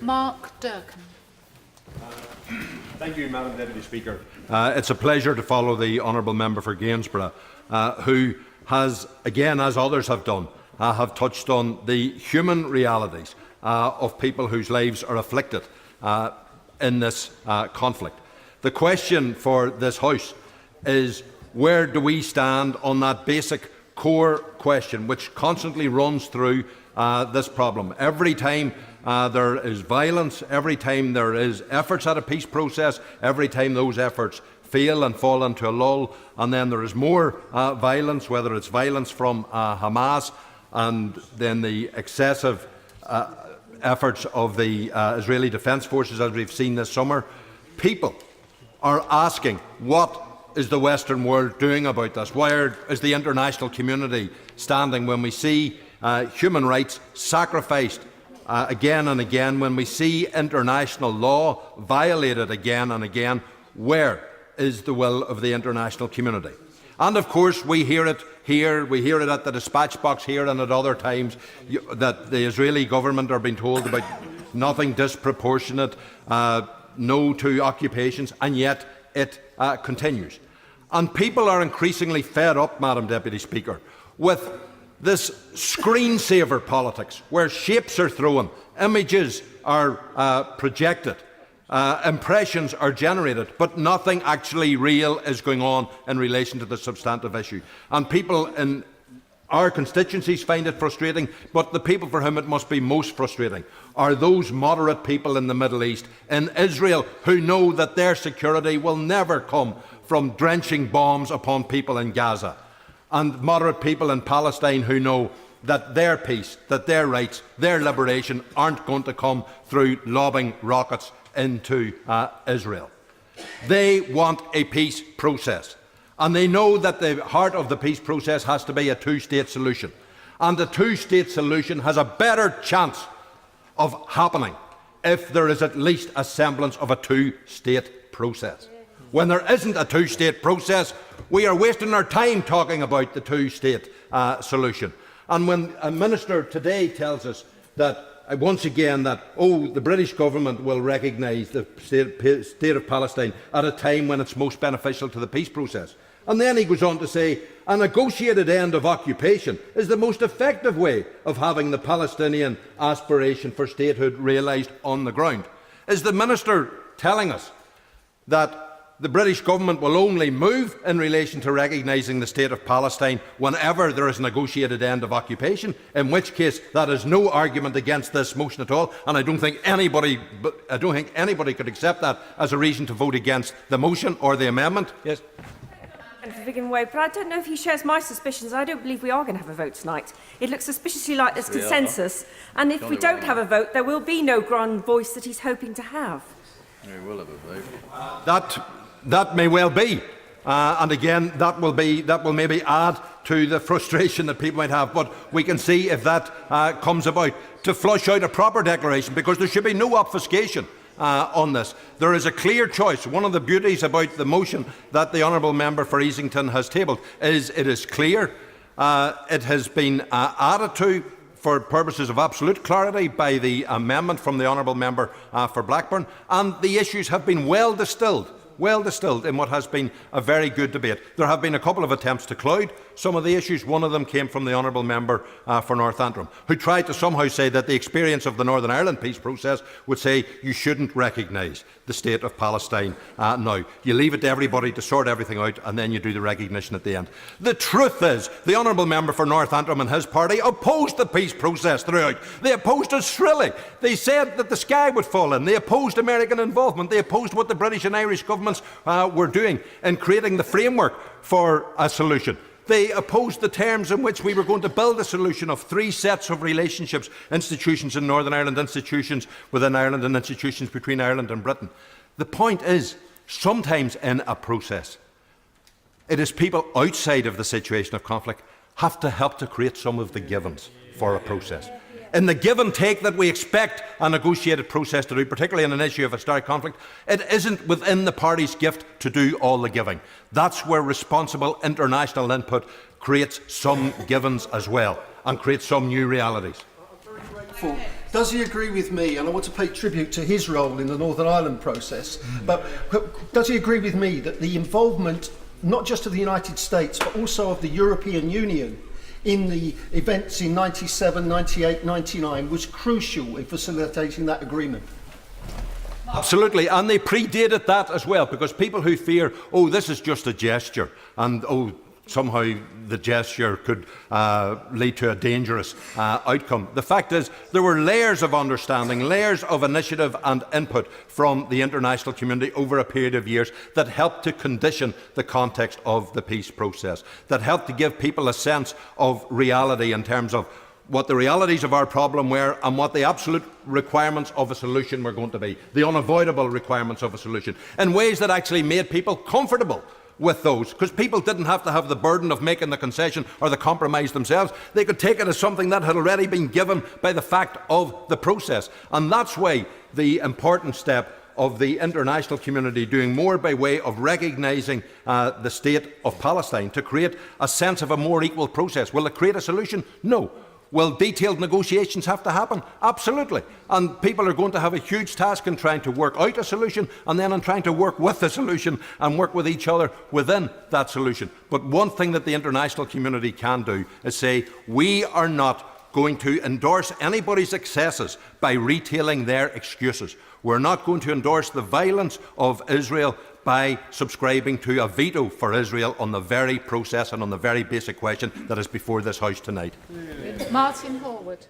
Mark Durkan. Thank you, Madam Deputy Speaker. It's a pleasure to follow the honourable member for Gainsborough, who has, again, as others have done, have touched on the human realities of people whose lives are afflicted in this conflict. The question for this House is, where do we stand on that basic core question which constantly runs through this problem? Every time there is violence, every time there is efforts at a peace process, every time those efforts fail and fall into a lull, and then there is more violence, whether it's violence from Hamas and then the excessive efforts of the Israeli Defence Forces, as we've seen this summer, people are asking, what is the Western world doing about this? Where is the international community standing when we see human rights sacrificed again and again, when we see international law violated again and again? Where is the will of the international community? And of course we hear it here, we hear it at the dispatch box here and at other times, that the Israeli government are being told about nothing disproportionate, no to occupations, and yet it continues. And people are increasingly fed up, Madam Deputy Speaker, with this screensaver politics, where shapes are thrown, images are projected, impressions are generated, but nothing actually real is going on in relation to the substantive issue. And people in our constituencies find it frustrating, but the people for whom it must be most frustrating are those moderate people in the Middle East, in Israel, who know that their security will never come from drenching bombs upon people in Gaza, and moderate people in Palestine who know that their peace, that their rights, their liberation aren't going to come through lobbing rockets into Israel. They want a peace process, and they know that the heart of the peace process has to be a two-state solution. And the two-state solution has a better chance of happening if there is at least a semblance of a two-state process. When there isn't a two-state process, we are wasting our time talking about the two-state solution. And when a minister today tells us that, once again, that, the British government will recognise the state of Palestine at a time when it's most beneficial to the peace process. And then he goes on to say, a negotiated end of occupation is the most effective way of having the Palestinian aspiration for statehood realised on the ground. Is the minister telling us that the British government will only move in relation to recognising the state of Palestine whenever there is a negotiated end of occupation, in which case that is no argument against this motion at all, and I don't think anybody could accept that as a reason to vote against the motion or the amendment? Yes. And for Vivian Wade, but I don't know if he shares my suspicions. I don't believe we are going to have a vote tonight. It looks suspiciously like there's consensus, and if we don't have a vote, there will be no grand voice that he's hoping to have. We will have a vote. That may well be, and again, that will maybe add to the frustration that people might have. But we can see if that comes about, to flush out a proper declaration, because there should be no obfuscation on this. There is a clear choice. One of the beauties about the motion that the honourable member for Easington has tabled is it is clear. It has been added to for purposes of absolute clarity by the amendment from the honourable member for Blackburn, and the issues have been well distilled in what has been a very good debate. There have been a couple of attempts to cloud some of the issues. One of them came from the honourable member for North Antrim, who tried to somehow say that the experience of the Northern Ireland peace process would say you shouldn't recognise the state of Palestine now. You leave it to everybody to sort everything out, and then you do the recognition at the end. The truth is, the honourable member for North Antrim and his party opposed the peace process throughout. They opposed it shrilly. They said that the sky would fall in. They opposed American involvement. They opposed what the British and Irish governments were doing in creating the framework for a solution. They opposed the terms in which we were going to build a solution of three sets of relationships: institutions in Northern Ireland, institutions within Ireland, and institutions between Ireland and Britain. The point is, sometimes in a process, it is people outside of the situation of conflict have to help to create some of the givens for a process. In the give and take that we expect a negotiated process to do, particularly in an issue of historic conflict, it isn't within the party's gift to do all the giving. That's where responsible international input creates some givens as well, and creates some new realities. Does he agree with me, and I want to pay tribute to his role in the Northern Ireland process, but does he agree with me that the involvement not just of the United States but also of the European Union in the events in 97, 98, 99 was crucial in facilitating that agreement? Absolutely, and they predated that as well, because people who fear, oh, this is just a gesture, and oh, somehow the gesture could lead to a dangerous outcome. The fact is, there were layers of understanding, layers of initiative and input from the international community over a period of years that helped to condition the context of the peace process, that helped to give people a sense of reality in terms of what the realities of our problem were and what the absolute requirements of a solution were going to be, the unavoidable requirements of a solution, in ways that actually made people comfortable with those, because people didn't have to have the burden of making the concession or the compromise themselves. They could take it as something that had already been given by the fact of the process. And that's why the important step of the international community doing more by way of recognising the state of Palestine to create a sense of a more equal process. Will it create a solution? No. Will detailed negotiations have to happen? Absolutely. And people are going to have a huge task in trying to work out a solution and then in trying to work with the solution and work with each other within that solution. But one thing that the international community can do is say, we are not going to endorse anybody's excesses by retailing their excuses. We're not going to endorse the violence of Israel by subscribing to a veto for Israel on the very process and on the very basic question that is before this House tonight. Martin Horwood.